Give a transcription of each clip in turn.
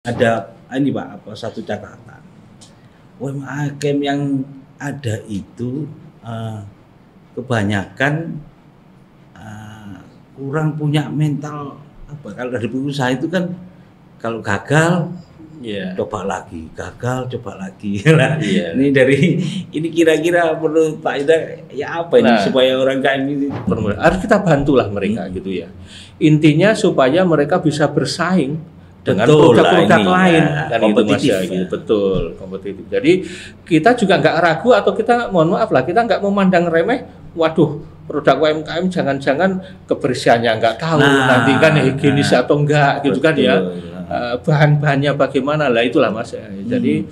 Ada ini Pak, apa satu catatan. UMKM yang ada itu kebanyakan kurang punya mental apa, kalau dari pengusaha itu kan kalau gagal coba lagi, gagal coba lagi. Nah, ini dari ini kira-kira menurut Pak Ida ya apa ini supaya orang KM ini harus kita bantulah mereka gitu ya. Intinya supaya mereka bisa bersaing dengan produk-produk lain kan itu Mas ya, gitu. Betul, kompetitif. Jadi kita juga nggak ragu atau kita mohon maaf lah, kita nggak memandang remeh. Waduh, produk UMKM jangan-jangan kebersihannya nggak tahu, nanti kan higienis atau enggak gitu kan ya. Bahan-bahannya bagaimana lah, itulah Mas ya. Jadi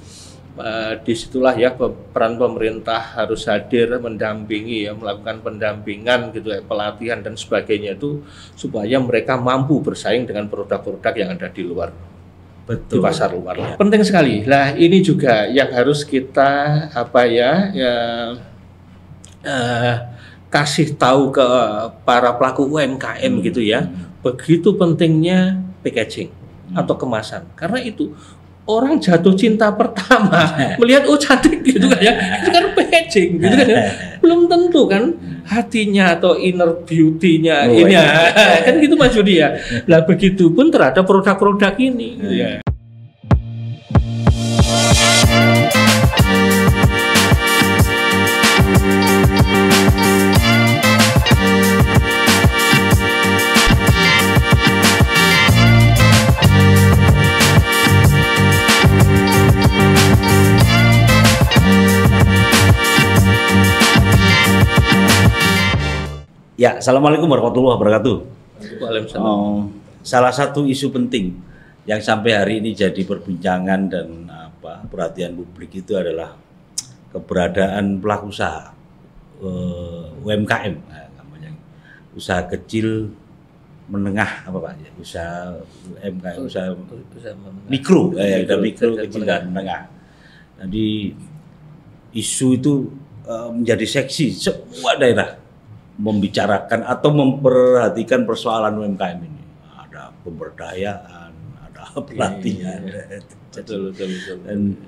disitulah ya peran pemerintah harus hadir mendampingi ya, melakukan pendampingan gitu ya, pelatihan dan sebagainya itu supaya mereka mampu bersaing dengan produk-produk yang ada di luar. Betul. Di pasar luar. Ya. Penting sekali. Lah ini juga yang harus kita kasih tahu ke para pelaku UMKM gitu ya. Begitu pentingnya packaging atau kemasan. Karena itu orang jatuh cinta pertama melihat cantik gitu kan ya, itu kan packaging gitu kan ya, belum tentu kan hatinya atau inner beauty-nya ini kan gitu Mas Yudi ya. Lah begitu pun terhadap produk-produk ini gitu ya. Ya, assalamualaikum warahmatullahi wabarakatuh. Waalaikumsalam. Salah satu isu penting yang sampai hari ini jadi perbincangan dan perhatian publik itu adalah keberadaan pelaku usaha UMKM, namanya usaha kecil menengah apa Pak? Usaha UMKM, usaha mikro, mikro kecil dan menengah. Jadi isu itu menjadi seksi semua daerah membicarakan atau memperhatikan persoalan UMKM ini. Ada pemberdayaan, ada pelatihan, betul. Dan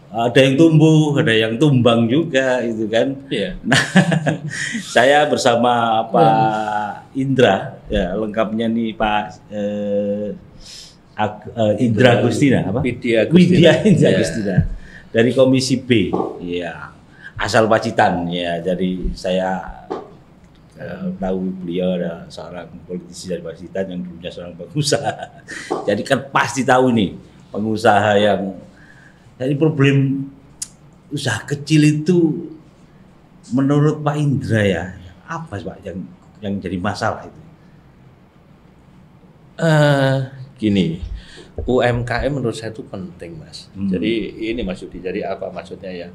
ada yang tumbuh, ada yang tumbang juga, itu kan. Nah, saya bersama Pak Indra, ya lengkapnya nih Pak Indra Agustina, apa? Widya Agustina dari Komisi B, ya asal Pacitan, ya. Jadi saya tahu beliau adalah seorang politisi dari Pacitan yang dulunya seorang pengusaha. Jadi kan pasti tahu nih pengusaha yang jadi problem usaha kecil itu menurut Pak Indra ya apa Pak yang jadi masalah itu? Gini, UMKM menurut saya itu penting Mas. Jadi ini Mas Yudi, jadi apa maksudnya ya?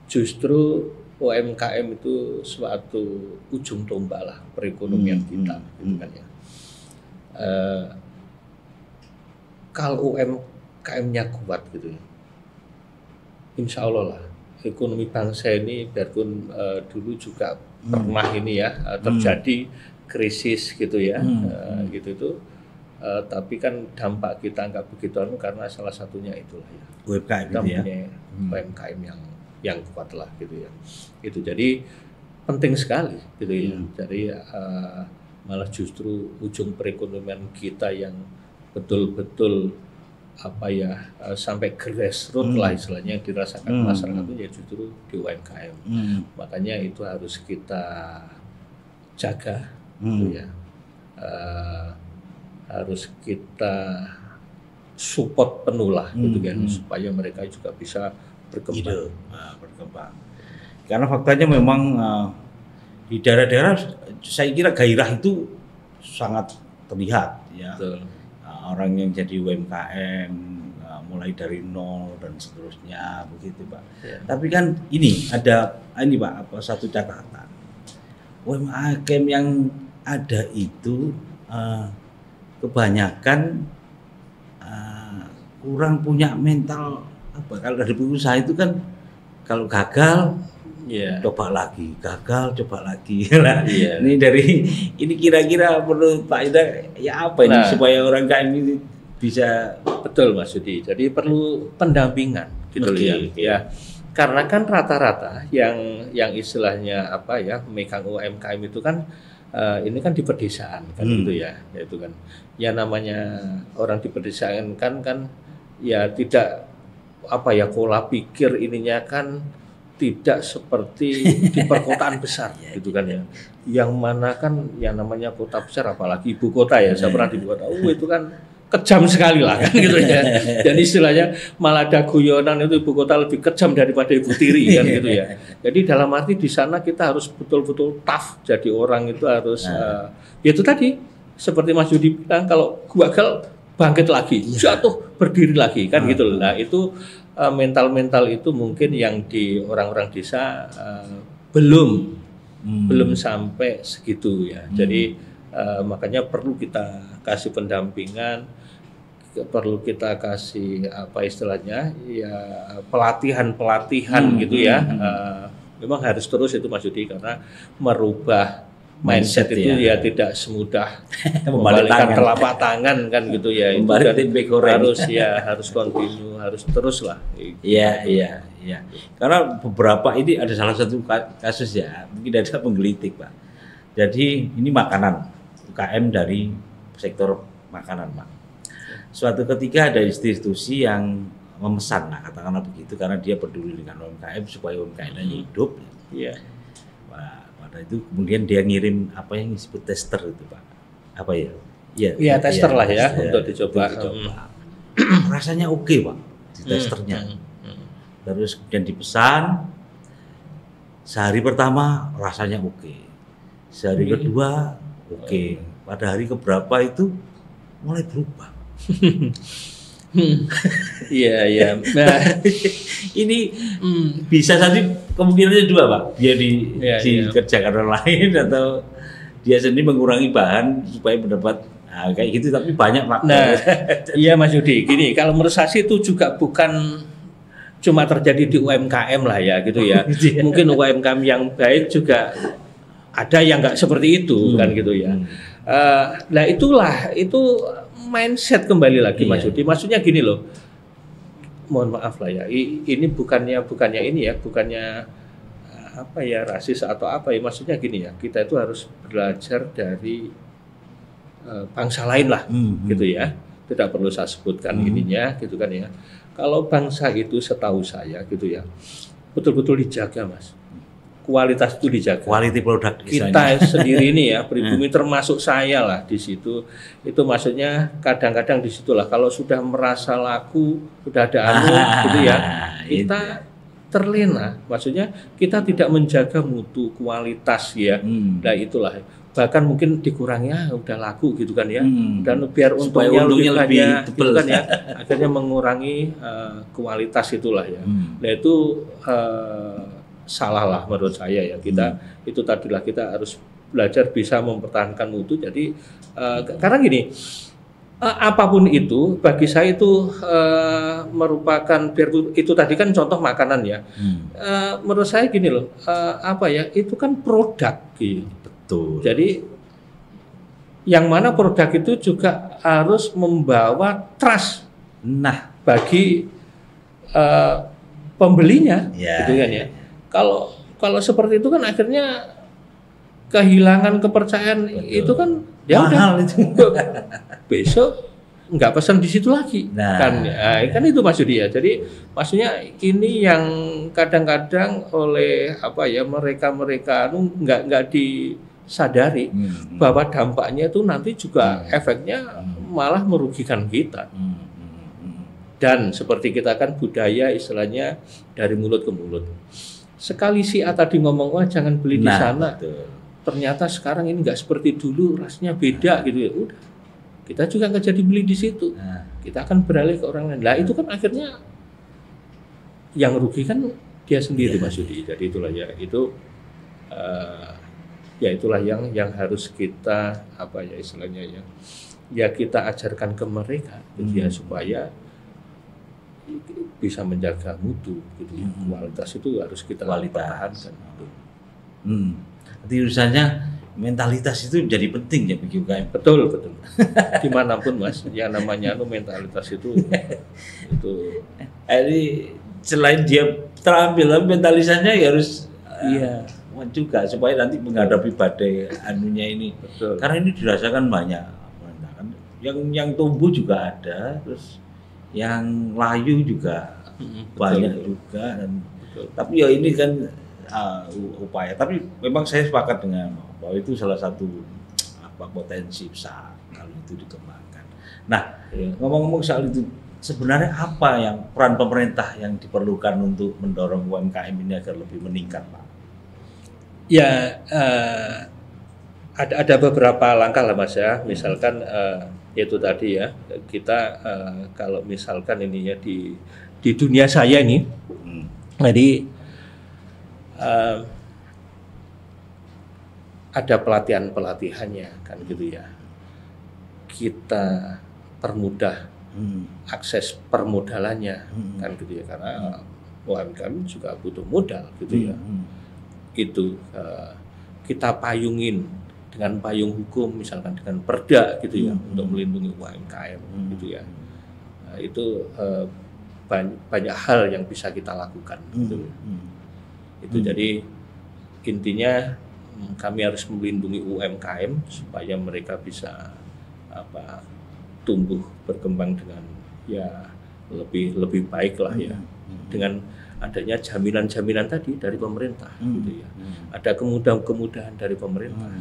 Justru UMKM itu suatu ujung tombak lah perekonomian kita, gitu kan ya. Kalau UMKM-nya kuat gitu ya, insya Allah lah ekonomi bangsa ini biarpun dulu juga pernah ini ya terjadi krisis gitu ya, gitu itu. Tapi kan dampak kita nggak begitu karena salah satunya itulah ya. UMKM kita punya UMKM yang kuat lah gitu ya. Itu jadi penting sekali gitu ya. Jadi malah justru ujung perekonomian kita yang betul-betul sampai grassroots lah istilahnya yang dirasakan masyarakat itu ya justru di UMKM. Makanya itu harus kita jaga gitu ya. Harus kita support penuh lah gitu kan supaya mereka juga bisa berkembang. Karena faktanya memang di daerah-daerah saya kira gairah itu sangat terlihat ya. Orang yang jadi UMKM mulai dari nol dan seterusnya begitu Pak. Tapi kan ini ada Pak satu catatan. UMKM yang ada itu kebanyakan kurang punya mental apa, kalau dari pengusaha itu kan kalau gagal coba lagi, gagal coba lagi. Nah, ini dari ini kira-kira menurut Pak Ida ya apa ini supaya orang KM ini bisa. Betul Mas Yudi. Jadi perlu pendampingan gitu ya. Karena kan rata-rata yang istilahnya apa ya, megang UMKM itu kan ini kan di pedesaan kan gitu ya. Itu kan ya namanya orang di pedesaan kan ya tidak apa ya, pola pikir ininya kan tidak seperti di perkotaan besar gitu kan ya. Yang mana kan yang namanya kota besar, apalagi ibu kota ya, saya pernah di ibu kota. Itu kan kejam sekali lah kan gitu ya. Dan istilahnya malah ada guyonan itu ibu kota lebih kejam daripada ibu tiri kan gitu ya. Jadi dalam arti di sana kita harus betul-betul tough. Jadi orang itu harus ya itu tadi seperti Mas Yudi bilang, kalau gagal bangkit lagi, jatuh berdiri lagi kan gitu loh. Nah itu mental itu mungkin yang di orang-orang desa belum sampai segitu ya. Jadi makanya perlu kita kasih pendampingan, perlu kita kasih apa istilahnya ya, pelatihan gitu ya. Memang harus terus itu Mas Yudi, karena merubah mindset itu ya tidak semudah membalikkan telapak tangan kan gitu ya. Itu kan harus continue, harus terus lah. Iya. Karena beberapa ini ada salah satu kasus ya, mungkin ada penggelitik Pak. Jadi ini makanan UKM dari sektor makanan Pak. Suatu ketika ada institusi yang memesan, nah katakanlah begitu, karena dia peduli dengan UMKM supaya UMKM-nya hidup. Iya. Pada itu kemudian dia ngirim apa yang disebut tester itu Pak. Apa ya? Iya tester lah ya, untuk dicoba. Rasanya oke Pak di testernya. Terus kemudian dipesan, sehari pertama rasanya oke. Sehari kedua oke. Pada hari keberapa itu mulai berubah. Iya. Nah, ini bisa saja kemungkinannya dua Pak. Dia dikerjakan orang lain atau dia sendiri mengurangi bahan supaya mendapat kayak gitu, tapi banyak Pak. Nah, iya Mas Yudi. Gini, kalau menurut saya itu juga bukan cuma terjadi di UMKM lah ya gitu ya. Mungkin UMKM yang baik juga ada yang nggak seperti itu kan gitu ya. Nah itu mindset kembali lagi Mas Yudi. Maksudnya gini loh, mohon maaf lah ya, ini bukannya ini ya, bukannya apa ya, rasis atau apa ya, maksudnya gini ya, kita itu harus belajar dari bangsa lain lah gitu ya, tidak perlu saya sebutkan ininya gitu kan ya. Kalau bangsa itu setahu saya gitu ya, betul-betul dijaga Mas, kualitas itu dijaga. Quality product kita sendiri ini ya, pribumi termasuk saya lah di situ. Itu maksudnya kadang-kadang di situlah kalau sudah merasa laku, sudah ada gitu ya, kita terlena. Maksudnya kita tidak menjaga mutu kualitas ya. Nah itulah, bahkan mungkin dikurangnya udah laku gitu kan ya. Dan biar untungnya lebih gitu kan ya, akhirnya mengurangi kualitas itulah ya. Nah itu salah lah menurut saya ya. Kita itu tadilah, kita harus belajar bisa mempertahankan mutu. Jadi karena gini, apapun itu bagi saya itu merupakan, biar itu tadi kan contoh makanan ya. Menurut saya gini loh, apa ya, itu kan produk gitu. Betul. Jadi yang mana produk itu juga harus membawa trust bagi pembelinya gitu kan ya. Kalau seperti itu kan akhirnya kehilangan kepercayaan. Betul. Itu kan ya mahal itu. Besok nggak pesan di situ lagi kan itu Mas Yudi ya. Jadi maksudnya ini yang kadang-kadang oleh apa ya, mereka nggak disadari bahwa dampaknya itu nanti juga efeknya malah merugikan kita. Dan seperti kita kan budaya istilahnya dari mulut ke mulut. Sekali si A tadi ngomong, wah jangan beli di sana. Betul. Ternyata sekarang ini nggak seperti dulu, rasanya beda gitu ya. Udah, kita juga nggak jadi beli di situ. Kita akan beralih ke orang lain. Nah itu kan akhirnya yang rugi kan dia sendiri Mas Yudi. Jadi itulah ya, itu ya itulah yang harus kita apa ya istilahnya ya kita ajarkan ke mereka gitu ya, supaya bisa menjaga mutu gitu ya. Kualitas itu harus kita pertahankan. Jadi urusannya mentalitas itu jadi penting ya bagi UKM. Betul. Dimanapun Mas, yang namanya mentalitas itu Ini selain dia terampil, mentalitasnya harus juga supaya nanti menghadapi badai anunya ini. Betul. Karena ini dirasakan banyak. Yang tumbuh juga ada, terus yang layu juga banyak juga. Dan, tapi ya ini kan upaya. Tapi memang saya sepakat dengan bahwa itu salah satu potensi besar kalau itu dikembangkan. Nah, ngomong-ngomong soal itu, sebenarnya apa yang peran pemerintah yang diperlukan untuk mendorong UMKM ini agar lebih meningkat, Pak? Ya, ada beberapa langkah lah Mas ya. Misalkan itu tadi ya, kita kalau misalkan ini ya di dunia saya ini, jadi ada pelatihannya kan gitu ya. Kita permudah akses permodalannya kan gitu ya, karena UMKM juga butuh modal gitu ya. Itu kita payungin dengan payung hukum, misalkan dengan perda gitu ya, untuk melindungi UMKM gitu ya. Itu banyak hal yang bisa kita lakukan gitu. Itu jadi intinya kami harus melindungi UMKM supaya mereka bisa tumbuh berkembang dengan ya lebih baik lah ya, dengan adanya jaminan-jaminan tadi dari pemerintah gitu ya. Ada kemudahan dari pemerintah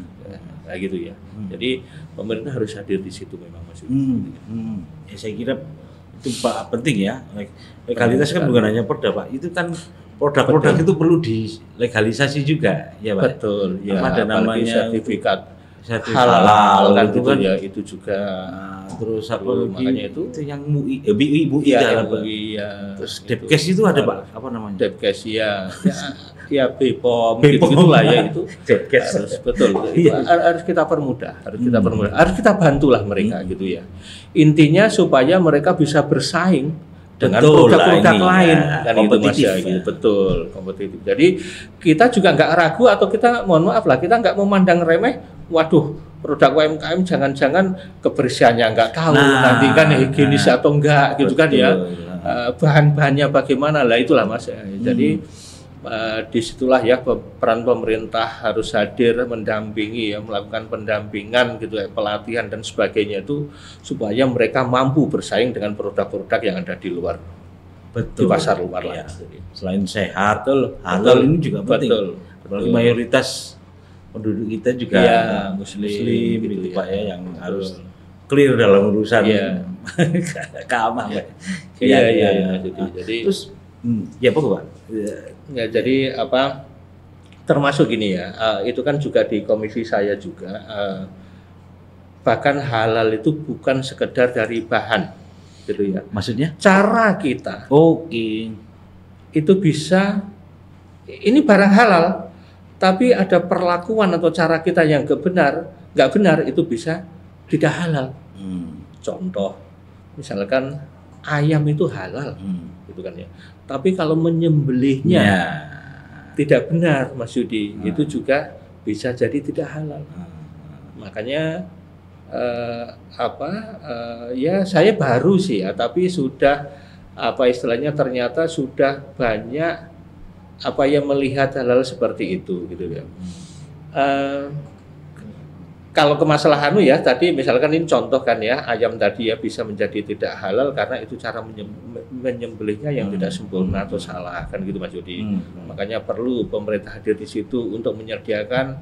kayak gitu ya. Jadi pemerintah harus hadir di situ memang Mas. Ya, saya kira itu Pak penting ya. Legalitas kan bukan hanya perda Pak, itu kan produk-produk itu perlu dilegalisasi juga ya Pak. Betul ya. Ada namanya sertifikat halal kan itu gitu kan ya, itu juga. Terus apa makanya itu yang MUI ya, terus Depkes itu ada Pak, apa namanya? Depkes ya BPOM gitu lah ya, itu Depkes betul. Harus kita permudah, harus kita bantulah mereka gitu ya. Intinya supaya mereka bisa bersaing dengan produk-produk lain kan itu Mas ya, gitu. Betul, kompetitif. Jadi kita juga nggak ragu atau kita mohon maaf lah, kita nggak memandang remeh, waduh produk UMKM jangan-jangan kebersihannya nggak tahu, nanti kan higienis atau enggak gitu kan ya, bahan-bahannya bagaimana lah, itulah Mas ya. Jadi disitulah ya peran pemerintah harus hadir, mendampingi ya, melakukan pendampingan gitu ya, pelatihan dan sebagainya itu supaya mereka mampu bersaing dengan produk-produk yang ada di luar. Betul. Di pasar luar ya. Selain sehat, halal ini juga penting. Apalagi mayoritas penduduk kita juga muslim gitu Pak ya, yang harus clear dalam urusan keamanan. Iya. Jadi terus ya Pak. Ya, jadi termasuk gini ya, itu kan juga di komisi saya juga, bahkan halal itu bukan sekedar dari bahan gitu ya. Maksudnya? Cara kita. Itu bisa, ini barang halal, tapi ada perlakuan atau cara kita yang nggak benar itu bisa tidak halal. Contoh, misalkan ayam itu halal, gitu kan ya. Tapi kalau menyembelihnya tidak benar, Mas Yudi, itu juga bisa jadi tidak halal. Makanya ya saya baru sih ya, tapi sudah istilahnya ternyata sudah banyak yang melihat halal seperti itu gitu ya. Kalau ke masalah ya tadi misalkan ini contoh kan ya, ayam tadi ya bisa menjadi tidak halal karena itu cara menyembelihnya yang tidak sempurna atau salah kan gitu Mas Yudi. Makanya perlu pemerintah hadir di situ untuk menyediakan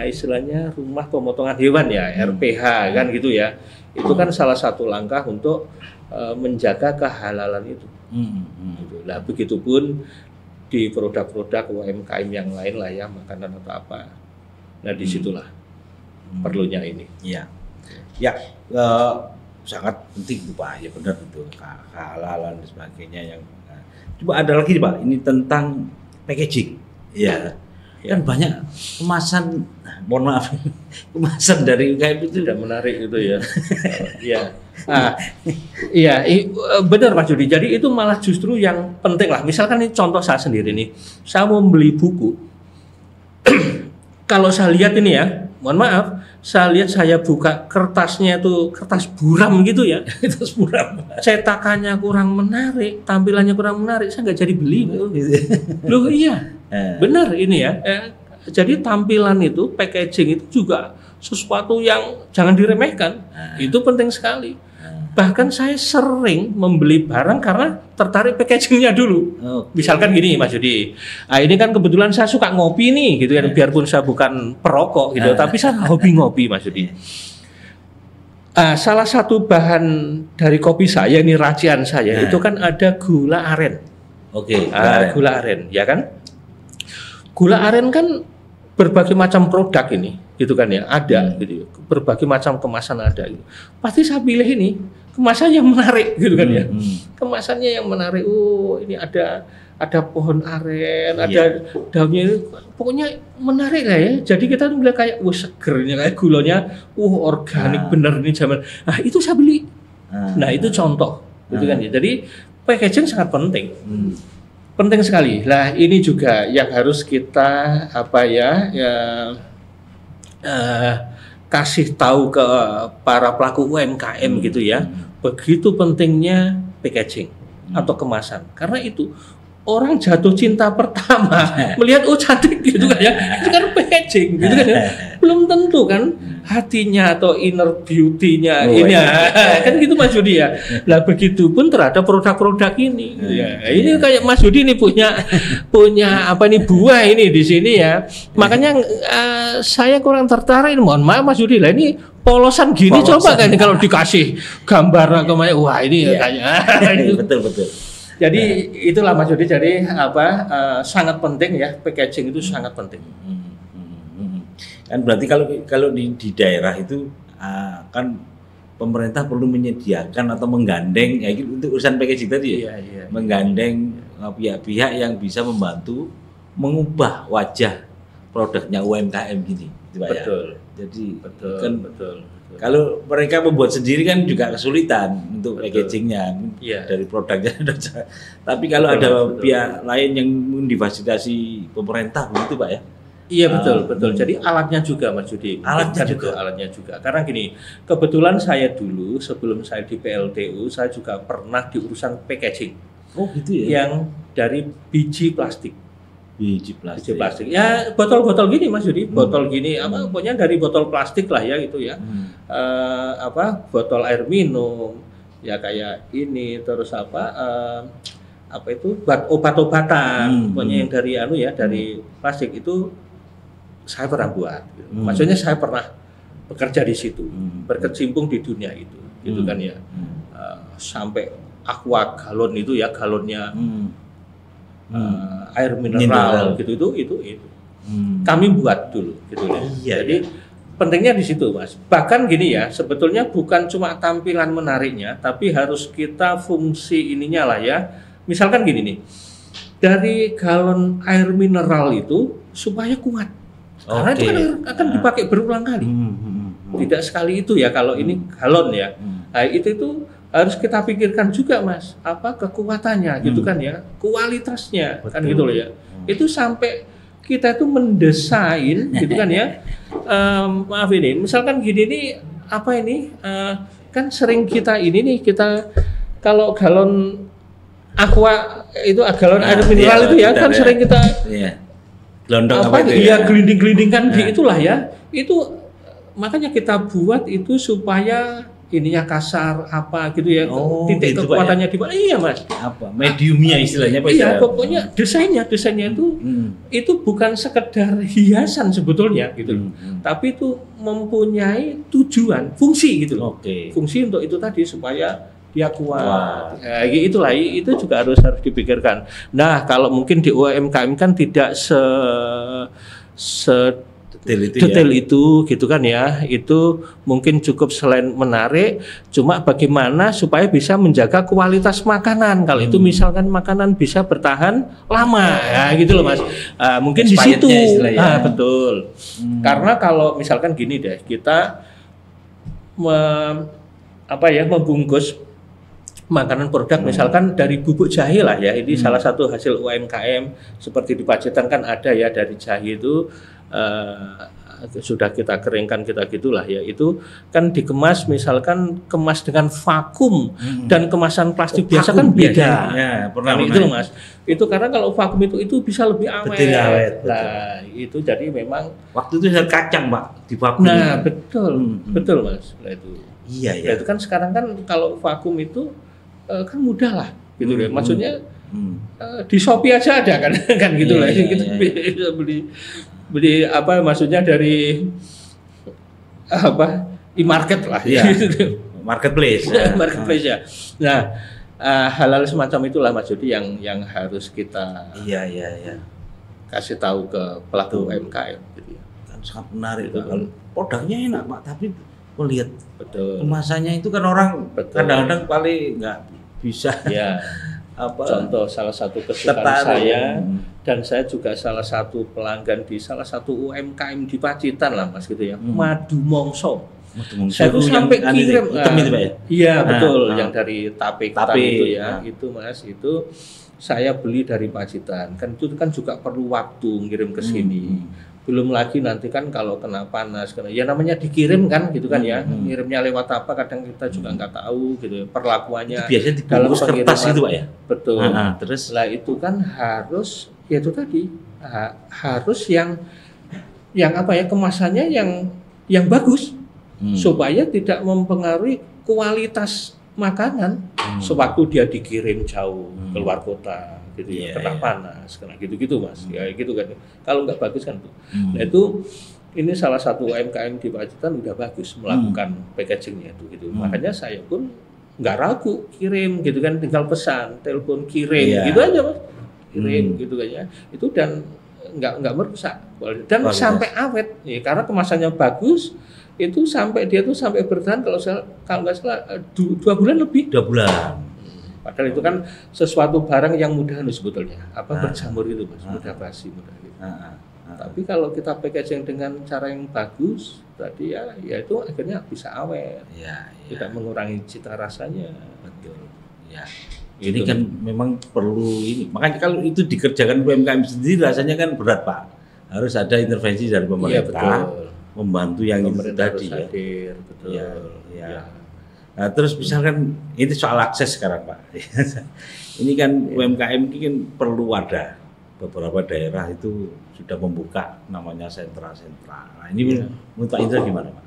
istilahnya rumah pemotongan hewan ya, RPH kan gitu ya. Itu kan salah satu langkah untuk menjaga kehalalan itu. Nah begitupun di produk-produk UMKM yang lain lah ya, makanan atau apa. Nah disitulah perlunya ini. Ya, sangat penting itu Pak, ya benar itu kehalalan dan sebagainya yang. Coba ada lagi Pak, ini tentang packaging. Kan banyak kemasan, mohon maaf, kemasan dari UMKM itu tidak menarik itu ya. Benar Mas Yudi. Jadi itu malah justru yang penting lah. Misalkan ini contoh saya sendiri nih, saya mau beli buku. Kalau saya lihat ini ya, mohon maaf, saya lihat saya buka kertasnya itu kertas buram gitu ya, kertas buram. Cetakannya kurang menarik, tampilannya kurang menarik, saya nggak jadi beli. Loh iya, benar ini ya. Jadi tampilan itu, packaging itu juga sesuatu yang jangan diremehkan. Itu penting sekali. Bahkan saya sering membeli barang karena tertarik packagingnya dulu. Misalkan gini Mas Yudi, ini kan kebetulan saya suka ngopi nih gitu kan, biarpun saya bukan perokok gitu, tapi saya hobi ngopi Mas Yudi. Salah satu bahan dari kopi saya, ini racian saya, itu kan ada gula aren. Gula aren, ya kan? Gula aren kan berbagai macam produk ini, gitu kan ya, ada gitu, berbagai macam kemasan ada. Gitu. Pasti saya pilih ini kemasan yang menarik, gitu kan ya, kemasannya yang menarik. Oh ini ada pohon aren, ada daunnya, pokoknya menarik lah ya. Jadi kita tuh bilang kayak, segernya kayak gulanya, organik bener nih zaman. Nah itu saya beli. Nah itu contoh, gitu kan ya. Jadi packaging sangat penting. Penting sekali. Lah ini juga yang harus kita kasih tahu ke para pelaku UMKM gitu ya. Begitu pentingnya packaging atau kemasan. Karena itu orang jatuh cinta pertama melihat cantik gitu kan ya. Itu kan packaging gitu kan ya. Belum tentu kan hatinya atau inner beauty-nya ini kan gitu Mas Yudi ya. Lah begitu pun terhadap produk-produk ini. Ini kayak Mas Yudi nih punya buah ini di sini ya. Makanya saya kurang tertarik. Mohon maaf Mas Yudi lah, ini polosan gini coba kan kalau dikasih gambar wah ini kayak betul. Jadi itulah Mas Yudi. Jadi sangat penting ya, packaging itu sangat penting. Kan berarti kalau di daerah itu kan pemerintah perlu menyediakan atau menggandeng ya untuk urusan packaging tadi ya. Menggandeng pihak-pihak yang bisa membantu mengubah wajah produknya UMKM gini, gitu Pak. Betul. Ya. Jadi betul. Kalau mereka membuat sendiri kan juga kesulitan untuk packagingnya dari produknya. Tapi kalau ada pihak lain yang difasilitasi pemerintah begitu Pak ya. Iya betul. Jadi alatnya juga Mas Yudi. Alatnya juga. Karena gini, kebetulan saya dulu sebelum saya di PLTU saya juga pernah di urusan packaging. Oh gitu ya. Yang dari biji plastik. Biji plastik. Ya botol-botol gini Mas Yudi, botol gini pokoknya dari botol plastik lah ya gitu ya. Botol air minum ya kayak ini, terus obat-obatan pokoknya yang dari plastik itu saya pernah buat. Gitu. Maksudnya saya pernah bekerja di situ, berkecimpung di dunia itu, gitu kan ya. Sampai aqua galon itu ya, galonnya air mineral gitu itu. Kami buat dulu gitu ya. Jadi pentingnya di situ Mas. Bahkan gini ya, sebetulnya bukan cuma tampilan menariknya, tapi harus kita fungsi ininya lah ya. Misalkan gini nih, dari galon air mineral itu supaya kuat. Karena itu kan akan dipakai berulang kali. Tidak sekali itu ya kalau ini galon ya. Nah, itu harus kita pikirkan juga Mas, kekuatannya gitu kan ya, kualitasnya. Betul. Kan gitu loh ya. Itu sampai kita itu mendesain gitu kan ya. Maaf ini, misalkan gini nih kan sering kita kalau galon aqua itu galon air mineral itu ya kan sering kita gelondong gelinding-gelindingkan itulah ya. Itu makanya kita buat itu supaya ininya kasar gitu ya, titik gitu, kekuatannya di mana? Iya Mas. Mediumnya istilahnya Pak. Iya, pokoknya desainnya itu bukan sekedar hiasan sebetulnya gitu. Tapi itu mempunyai tujuan, fungsi gitu. Fungsi untuk itu tadi supaya dia kuat. Itulah itu juga harus dipikirkan. Nah, kalau mungkin di UMKM kan tidak detail itu gitu kan ya. Itu mungkin cukup selain menarik, cuma bagaimana supaya bisa menjaga kualitas makanan. Kalau itu misalkan makanan bisa bertahan lama gitu loh Mas. Mungkin di situ. Betul. Karena kalau misalkan gini deh, kita membungkus makanan produk misalkan dari bubuk jahe lah ya, ini salah satu hasil UMKM seperti di Pacitan kan ada ya, dari jahe itu sudah kita keringkan, kita gitulah ya, itu kan dikemas, misalkan kemas dengan vakum dan kemasan plastik biasa kan beda. Ya, pernah itu loh Mas. Itu karena kalau vakum itu bisa lebih awet. Betul, awet. Nah, itu jadi memang waktu itu saya kacang Pak di vakum. Nah, betul Mas. Nah, itu. Iya. Nah, itu kan sekarang kan kalau vakum itu kan mudah lah gitu ya. Maksudnya di Shopee aja ada kan kan gitu lah. Kita bisa beli apa maksudnya dari apa e-market lah ya. Marketplace ya. Nah, hal-hal semacam itulah Mas Jody yang harus kita kasih tahu ke pelaku UMKM gitu ya. Kan sangat menarik itu. Produknya enak Pak, tapi melihat kemasannya itu kan orang kadang-kadang paling nggak bisa ya. Contoh salah satu kesukaan saya, dan saya juga salah satu pelanggan di salah satu UMKM di Pacitan lah Mas gitu ya, madu mongso. Saya tuh sampai kirim, iya betul, yang dari tape itu ya, itu Mas, itu saya beli dari Pacitan, kan itu kan juga perlu waktu ngirim ke sini. Belum lagi nanti kan kalau kena panas, ya namanya dikirim kan gitu kan ya, ngirimnya lewat apa kadang kita juga nggak tahu gitu perlakuannya. Itu biasanya dibungkus kertas itu Pak ya. Betul. Terus lah itu kan harus ya itu tadi harus yang apa ya, kemasannya yang bagus supaya tidak mempengaruhi kualitas makanan sewaktu dia dikirim jauh keluar kota. Gitu ya, kena panas, kena gitu-gitu Mas, ya gitu kan. Kalau nggak bagus kan tuh. Nah itu ini salah satu UMKM di Pacitan udah bagus melakukan packagingnya itu gitu. Makanya saya pun nggak ragu kirim gitu kan, tinggal pesan, telepon kirim gitu aja Mas, kirim gitu kan ya. Itu dan nggak merusak dan sampai awet, ya, karena kemasannya bagus. Itu sampai dia tuh sampai bertahan kalau nggak salah 2 bulan lebih. 2 bulan. Padahal itu kan sesuatu barang yang mudah sebetulnya, berjamur itu Mas, mudah basi, mudah gitu. Tapi kalau kita packaging dengan cara yang bagus, tadi ya itu akhirnya bisa awet, tidak mengurangi cita rasanya. Betul. Ya. Ini kan memang perlu ini. Makanya kalau itu dikerjakan UMKM sendiri rasanya kan berat Pak. Harus ada intervensi dari pemerintah, membantu yang itu tadi ya. Hadir, betul. Ya. Nah, terus misalkan ini soal akses sekarang Pak. Ini kan UMKM ini kan perlu wadah. Beberapa daerah itu sudah membuka namanya sentra-sentra. Nah, ini menurut Pak Indra gimana Pak?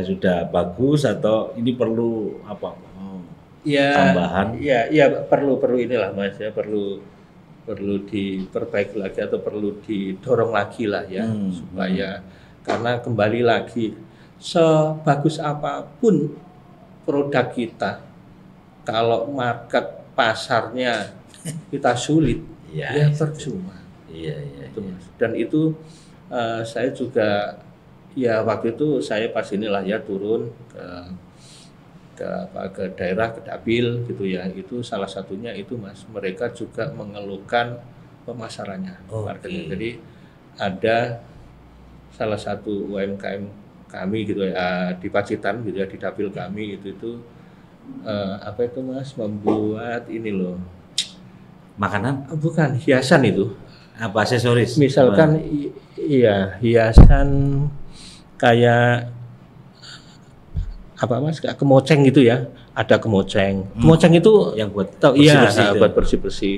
Sudah bagus atau ini perlu apa? Tambahan? Ya perlu inilah Mas ya, perlu diperbaiki lagi atau perlu didorong lagi lah ya supaya karena kembali lagi sebagus apapun produk kita, kalau market pasarnya kita sulit, ya percuma. Dan itu saya juga ya waktu itu saya pas inilah ya turun ke daerah, ke dapil gitu ya. Itu salah satunya itu Mas, mereka juga mengeluhkan pemasarannya, marketnya. Jadi ada salah satu UMKM kami gitu ya di Pacitan gitu ya, di dapil kami itu apa itu Mas, membuat ini loh, makanan? Bukan, hiasan itu. Apa, aksesoris? Misalkan iya, hiasan kayak apa Mas, kayak kemoceng gitu ya. Ada kemoceng. Kemoceng itu yang buat bersih-bersih, buat bersih-bersih.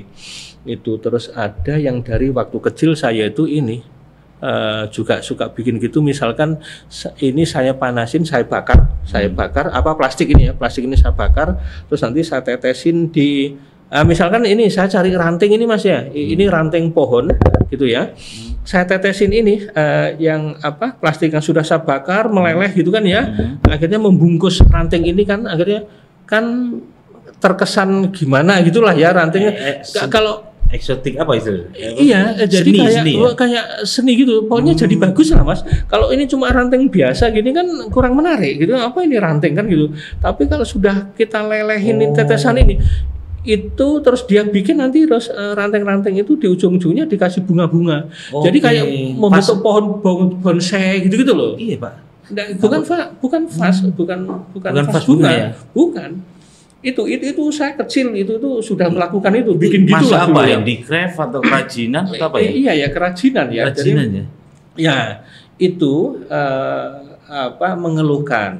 Itu terus ada yang dari waktu kecil saya itu ini juga suka bikin gitu, misalkan ini saya panasin, saya bakar apa plastik ini saya bakar, terus nanti saya tetesin di misalkan ini saya cari ranting ini Mas ya, ini ranting pohon gitu ya, saya tetesin ini yang apa plastik yang sudah saya bakar meleleh gitu kan ya, akhirnya membungkus ranting ini kan, akhirnya kan terkesan gimana gitulah ya rantingnya. Kalau eksotik apa itu? Iya, jadi kayak seni gitu. Pokoknya jadi bagus lah Mas. Kalau ini cuma ranting biasa gini kan kurang menarik gitu. Apa ini ranting kan gitu. Tapi kalau sudah kita lelehin tetesan ini, itu terus dia bikin nanti terus ranting-ranting itu di ujung-ujungnya dikasih bunga-bunga. Jadi kayak membentuk pohon bonsai gitu-gitu loh. Iya Pak. Bukan vas bunga ya? Bukan. Itu saya kecil itu sudah melakukan itu, bikin gitu lah. Apa yang di craft atau kerajinan atau apa ya? Iya ya, kerajinan ya. Kerajinan ya. Ya, itu mengeluhkan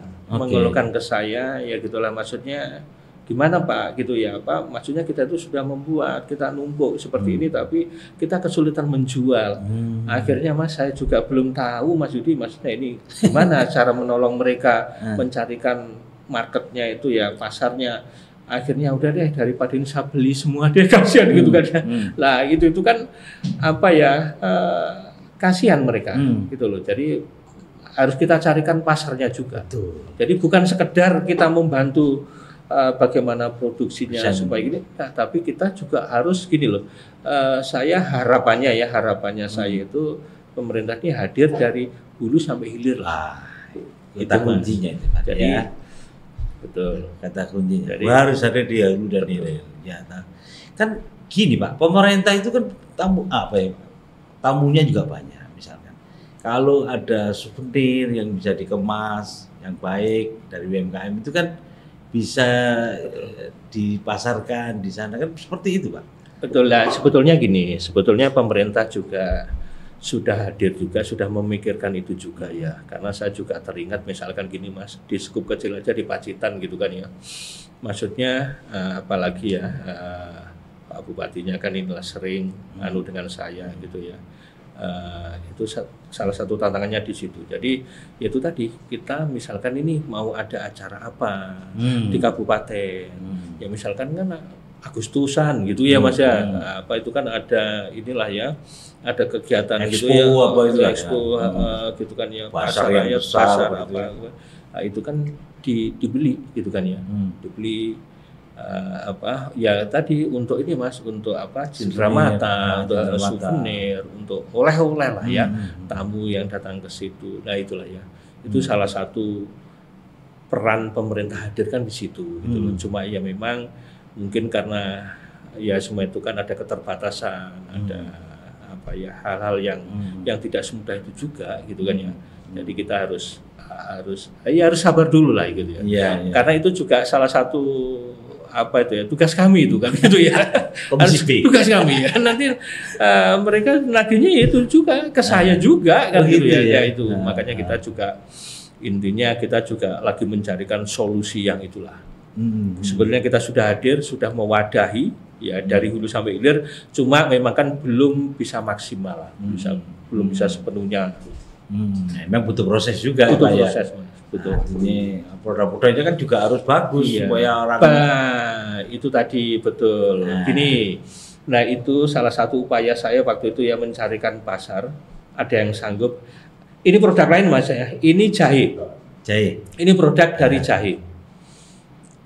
ke saya, ya gitulah, maksudnya gimana Pak gitu ya, Pak, maksudnya kita itu sudah membuat, kita numpuk seperti ini tapi kita kesulitan menjual. Akhirnya Mas, saya juga belum tahu Mas Yudi, maksudnya ini gimana cara menolong mereka mencarikan marketnya itu ya, pasarnya. Akhirnya udah deh, daripada ini saya beli semua deh, kasihan gitu kan. Lah itu kan kasihan mereka gitu loh. Jadi harus kita carikan pasarnya juga. Betul. Jadi bukan sekedar kita membantu bagaimana produksinya supaya gini, nah, tapi kita juga harus gini loh. Saya harapannya saya itu pemerintah ini hadir dari hulu sampai hilir lah. Kata kuncinya itu Pak. Jadi betul, kata kuncinya. Jadi, harus ada di hulu dan hilir. Ya, kan gini Pak, pemerintah itu kan tamunya juga banyak. Misalkan kalau ada souvenir yang bisa dikemas yang baik dari UMKM itu kan bisa dipasarkan di sana, kan seperti itu Pak. Betul lah, sebetulnya gini, sebetulnya pemerintah juga sudah hadir juga, sudah memikirkan itu juga ya. Karena saya juga teringat misalkan gini Mas, di skup kecil aja di Pacitan gitu kan ya. Maksudnya apalagi ya Pak Bupatinya kan inilah sering dengan saya gitu ya. Itu salah satu tantangannya di situ. Jadi itu tadi, kita misalkan ini mau ada acara apa di kabupaten, ya misalkan kan Agustusan gitu ya Mas ya, apa itu kan ada inilah ya, ada kegiatan expo, gitu ya, expo gitu kan ya, pasar yang besar, pasar apa, nah, itu kan dibeli gitu kan ya, dibeli. Ya tadi untuk ini Mas, untuk cenderamata, untuk souvenir, untuk oleh-oleh lah ya, tamu yang datang ke situ. Nah itulah ya, itu salah satu peran pemerintah hadir kan di situ gitu loh. Cuma ya memang mungkin karena ya semua itu kan ada keterbatasan, ada hal-hal yang tidak semudah itu juga gitu kan ya. Jadi kita harus sabar dulu lah gitu ya. Karena itu juga salah satu tugas kami itu kan gitu ya. Tugas kami ya. Nanti mereka nagihnya itu juga ke saya juga kan gitu ya. Ya itu makanya kita juga intinya kita juga lagi mencarikan solusi yang itulah. Sebenarnya kita sudah hadir, sudah mewadahi ya dari hulu sampai hilir, cuma memang kan belum bisa maksimal lah, belum bisa sepenuhnya. Memang butuh proses juga, butuh proses, ya. Betul. Ini produk-produknya kan juga harus bagus supaya orang. Itu tadi betul. Gini, nah itu salah satu upaya saya waktu itu ya, mencarikan pasar. Ada yang sanggup. Ini produk lain Mas ya. Ini jahe. Ini produk dari jahe.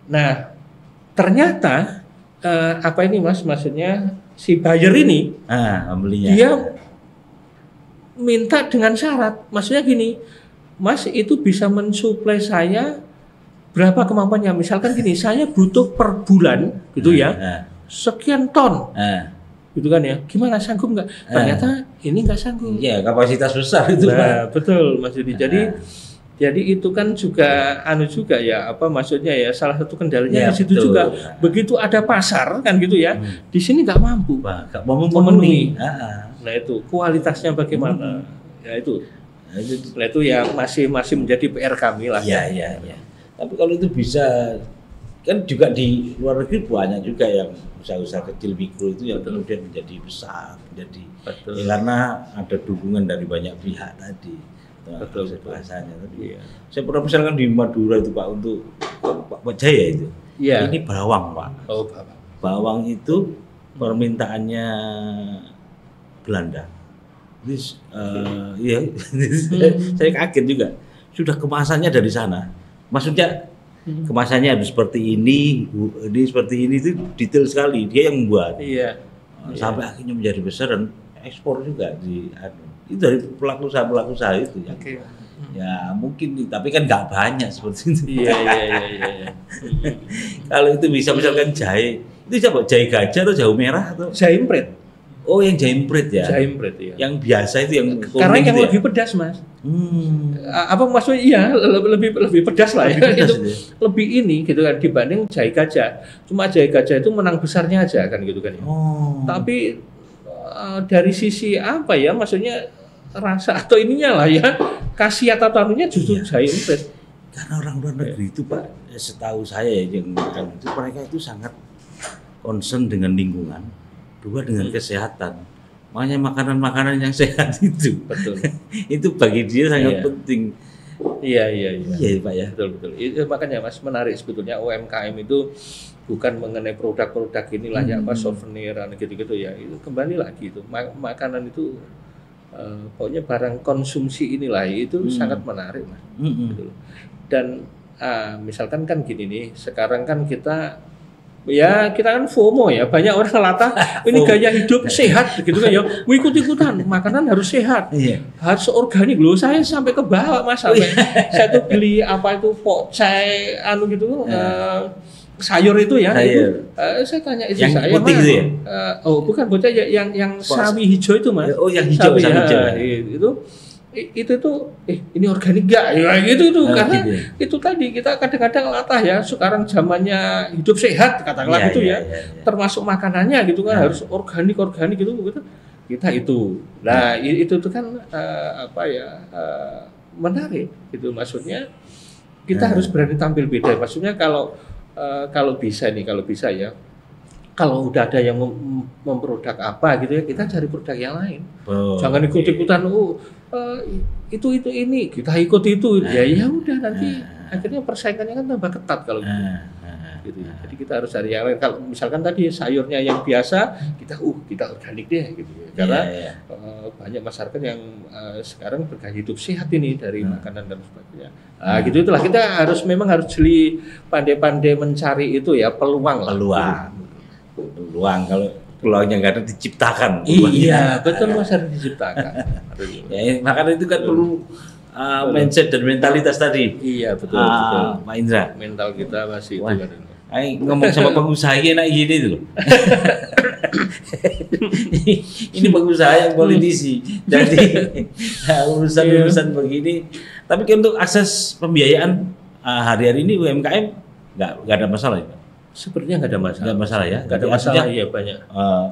Nah, ternyata ini Mas, maksudnya si buyer ini, pembelinya, dia minta dengan syarat, maksudnya gini, Mas itu bisa mensuplai saya berapa kemampuannya, misalkan gini, saya butuh per bulan gitu ya, sekian ton, gitu kan ya, gimana sanggup nggak? Ternyata ini nggak sanggup. Iya, kapasitas besar itu. Nah, betul Mas Yudi. Jadi itu kan juga juga ya, maksudnya ya, salah satu kendalanya di situ juga. Begitu ada pasar kan gitu ya, di sini nggak mampu memenuhi. Nah itu kualitasnya bagaimana? Ya itu ya masih menjadi PR kami lah. Iya. Tapi kalau itu bisa, kan juga di luar negeri banyak juga yang usaha-usaha kecil mikro itu yang kemudian menjadi besar, menjadi karena ada dukungan dari banyak pihak tadi. Betul bahasanya. Tapi saya pernah misalkan di Madura itu Pak, untuk Pak Jaya itu. Ini bawang Pak. Bawang itu permintaannya Belanda. Saya kaget juga. Sudah kemasannya dari sana. Maksudnya kemasannya harus seperti ini seperti ini, itu detail sekali. Dia yang membuat. Sampai akhirnya menjadi besar dan ekspor juga itu dari pelaku usaha itu ya. Ya mungkin, tapi kan nggak banyak seperti itu. Iya. Kalau itu bisa misalkan jahe, itu siapa? Jahe gajah atau jahe merah atau jahe imprit? Oh, yang jahe imprit ya. Jahe imprit ya. Yang biasa itu yang karena yang itu lebih pedas Mas. Maksudnya? Iya, lebih pedas lah ya. Itu lebih ini gitu kan dibanding jahe gajah. Cuma jahe gajah itu menang besarnya aja kan gitu kan ya. Tapi dari sisi maksudnya rasa atau ininya lah ya, khasiat atau anunya justru saya invest. Karena orang luar negeri itu Pak, setahu saya ya, yang itu mereka itu sangat concern dengan lingkungan, dua dengan kesehatan. Makanya makanan-makanan yang sehat itu, betul. Itu bagi dia sangat penting. Iya Pak ya. Betul. Itu makanya Mas menarik sebetulnya UMKM itu bukan mengenai produk-produk inilah ya apa souvenir gitu-gitu ya. Itu kembali lagi itu makanan itu pokoknya barang konsumsi inilah itu sangat menarik Mas. Gitu. Dan misalkan kan gini nih, sekarang kan kita kan FOMO ya, banyak orang latah ini gaya hidup sehat gitu kan ya, ikut-ikutan makanan harus sehat, harus organik loh. Saya sampai ke bawah Mas, sampai saya tuh beli apa itu pokcai gitu, sayur itu ya, saya tanya itu yang saya putih gitu ya? Bukan pokcai yang sawi hijau itu Mas. Oh yang hijau, sawi hijau. Itu tuh ini organik gak ya gitu karena gitu. Itu tadi kita kadang-kadang latah ya, sekarang zamannya hidup sehat katakanlah gitu ya. Termasuk makanannya gitu kan harus organik gitu kita itu. Nah itu tuh kan menarik gitu, maksudnya kita harus berani tampil beda. Maksudnya kalau bisa ya, kalau udah ada yang memproduk apa gitu ya, kita cari produk yang lain. Jangan ikut-ikutan itu ini kita ikut itu ya udah nanti akhirnya persaingannya kan tambah ketat kalau gitu. Gitu. Jadi kita harus cari yang lain. Kalau misalkan tadi sayurnya yang biasa, kita organik deh gitu. Karena banyak masyarakat yang sekarang bergaya hidup sehat ini dari makanan dan sebagainya. Gitu itulah, kita memang harus jeli, pandai-pandai mencari itu ya peluang. Kalau peluangnya nggak ada diciptakan. Iya, betul Mas, harus diciptakan. Makanya itu kan perlu mindset dan mentalitas tadi. Iya, betul. Pak Indra. Mental kita masih itu kan. Ngomong sama pengusaha enak gini tuh. Ini pengusaha yang politisi. Jadi urusan begini. Tapi untuk akses pembiayaan hari-hari ini UMKM nggak ada masalah ya? Sepertinya nggak ada masalah. Nggak masalah ya? Nggak ada masalah, iya banyak.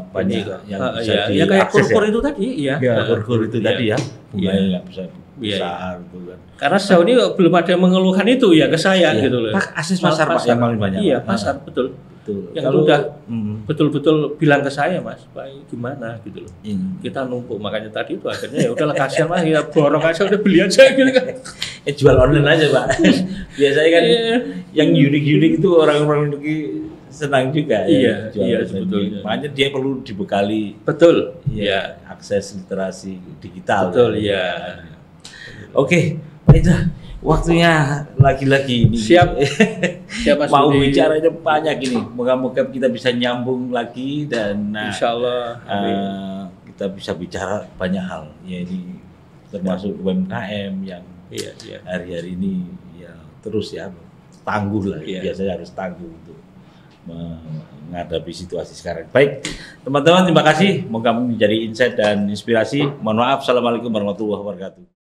Banyak yang bisa ya kayak kur-kur itu tadi, ya. Kur-kur itu tadi ya. Bunganya nggak bisa besar gitu kan. Karena sejauh ini belum ada yang mengeluhkan itu ya ke saya gitu loh. Pak, akses pasar Pak yang paling banyak. Iya, pasar betul. Yang kalau udah betul-betul bilang ke saya Mas, Pak gimana gitu loh. Kita numpuk, makanya tadi itu akhirnya ya udahlah kasihan Mas, kita borong aja udah beli aja gitu kan. Jual online aja Pak. Biasanya kan yang unik-unik itu orang-orang senang juga. Iya sebetulnya. Makanya dia perlu dibekali. Betul. Ya, akses literasi digital. Betul ya. Oke, Pak Indra, waktunya lagi-lagi ini. Siap Mas mau Budi. bicaranya banyak ini. Moga-moga kita bisa nyambung lagi dan insyaallah kita bisa bicara banyak hal. Ya ini termasuk UMKM yang hari-hari ini ya terus ya tangguh lah. Biasanya harus tangguh untuk menghadapi situasi sekarang. Baik, teman-teman, terima kasih. Moga menjadi insight dan inspirasi. Mohon maaf. Assalamualaikum warahmatullahi wabarakatuh.